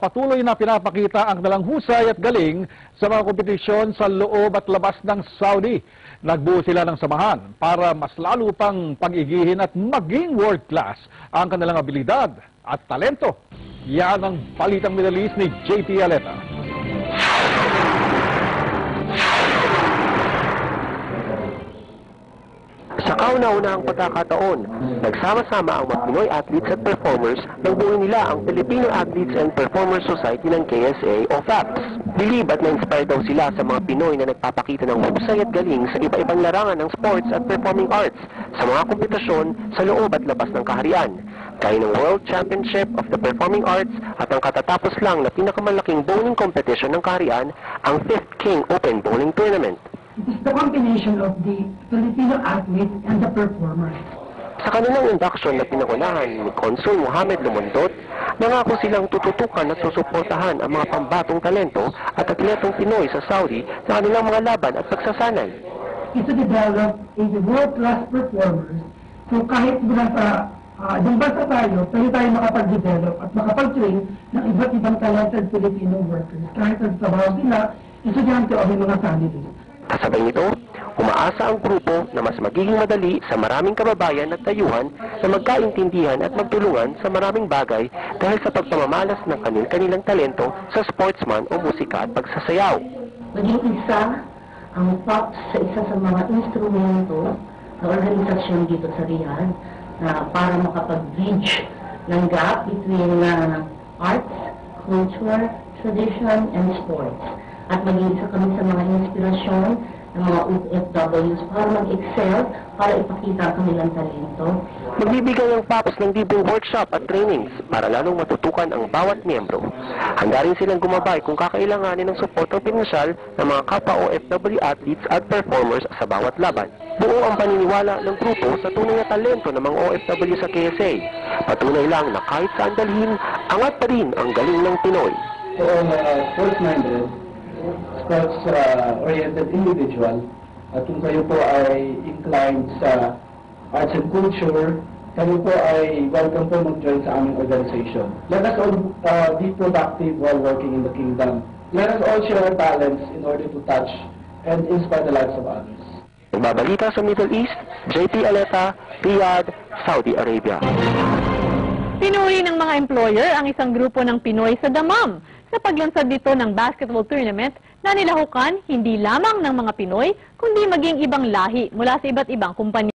Patuloy na pinapakita ang dalang husay at galing sa mga kompetisyon sa loob at labas ng Saudi. Nagbuo sila ng samahan para mas lalo pang pag-igihin at maging world class ang kanilang abilidad at talento. Yan ang balitang Middle East ni JP Aleta. Sa kauna-unahang pagkakataon, nagsama-sama ang mga Pinoy athletes at performers nang buuin nila ang Filipino Athletes and Performers Society ng KSA o FAPS. Bilib at na-inspire daw sila sa mga Pinoy na nagpapakita ng husay at galing sa iba-ibang larangan ng sports at performing arts sa mga kompetisyon sa loob at labas ng kaharian, gaya ng World Championship of the Performing Arts at ang katatapos lang na pinakamalaking bowling competition ng kaharian, ang 5th King Open Bowling Tournament. It is the combination of the Filipino athletes and the performers. Sa kanilang induction na pinangunahan ni Consul Mohamed Lumondot, nangako silang tututukan at susuportahan ang mga pambatong talento at atletong Pinoy sa Saudi sa kanilang mga laban at pagsasanay. Is to develop a world-class performers. So kahit mula sa ibang bansa tayo makapag-develop at makapag-train ng iba't ibang talented Filipino workers. Kahit nagtrabaho sila, estudyante o may mga families. Kasabay nito, umaasa ang grupo na mas magiging madali sa maraming kababayan at tayuhan na magkaintindihan at magtulungan sa maraming bagay dahil sa pagpamamalas ng kanilang talento sa sportsman o musika at pagsasayaw. Maging isa ang FAPS sa isa sa mga instrumento na organisasyon dito sa Riyadh na para makapag-bridge ng gap between arts, culture, tradition, and sports. At maging isa kami sa mga inspirasyon ng mga OFWs para mag-excel, para ipakita ang kanilang talento. Magbibigay ang FAPS ng libreng workshop at trainings para lalong matutukan ang bawat miyembro. Handa rin silang gumabay kung kakailanganin ng suportang pinansyal ng mga kapwa OFW athletes at performers sa bawat laban. Buo ang paniniwala ng grupo sa tunay na talento ng mga OFW sa KSA. Patunay lang na kahit saan dalhin, angat pa rin ang galing ng Pinoy. So, sports-minded, sports-oriented individual, at kung kayo po ay inclined sa arts and culture, kayo po ay welcome po mag-join sa aming organization. Let us all be productive while working in the kingdom. Let us all share our talents in order to touch and inspire the lives of others. Nagbabalita sa Middle East, JP Aleta, Riyadh, Saudi Arabia. Pinuri ng mga employer ang isang grupo ng Pinoy sa Dammam sa paglunsad dito ng basketball tournament na nilahukan hindi lamang ng mga Pinoy kundi maging ibang lahi mula sa iba't ibang kumpanya.